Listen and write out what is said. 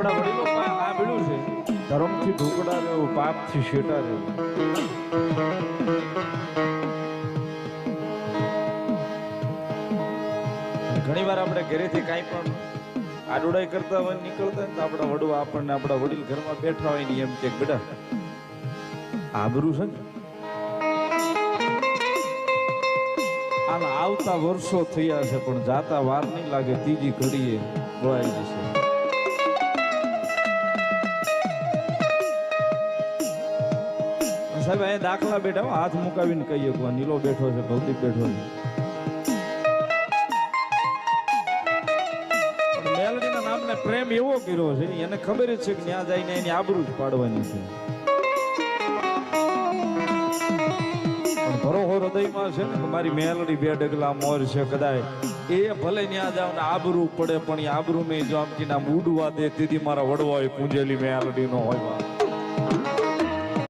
આપણા વડીલો પાસે આ મળ્યું છે, ધર્મથી ઢોકળા રહેવું, પાપથી શેટા રહેવું. ઘણી વાર આપણે ઘરેથી કાંઈ પણ આડોડાઈ કરતા હોય નીકળતા તો આપણા વડવા આપણને આપણા વડીલ ઘરમાં બેઠા હોય ને એમ કે બેટા આબરૂ છે ને આના આવતા વર્ષો થયા છે પણ જાતા વાર નહીં લાગે, ત્રીજી ઘડીએ વળાઈ જશે. સાહેબ અહીંયા દાખલા બેઠા હાથ મુકાવીને કહીએ કે નીલો બેઠો છે, ભૌતિક બેઠો છે. મેલડીના નામને પ્રેમ એવો કર્યો છે એને ખબર જ છે કે ત્યાં જઈને એની આબરૂ જ પાડવાની છે. પણ ભરોહો હૃદયમાં છે ને કે મારી મેલડી બે ડગલા મોર છે, કદાચ એ ભલે ત્યાં જાવ ને આબરૂ પડે પણ એ આબરૂ નહીં જો આમ ઉડવા દે તેથી મારા વડવા પૂંજેલી મેલડી નો હોય.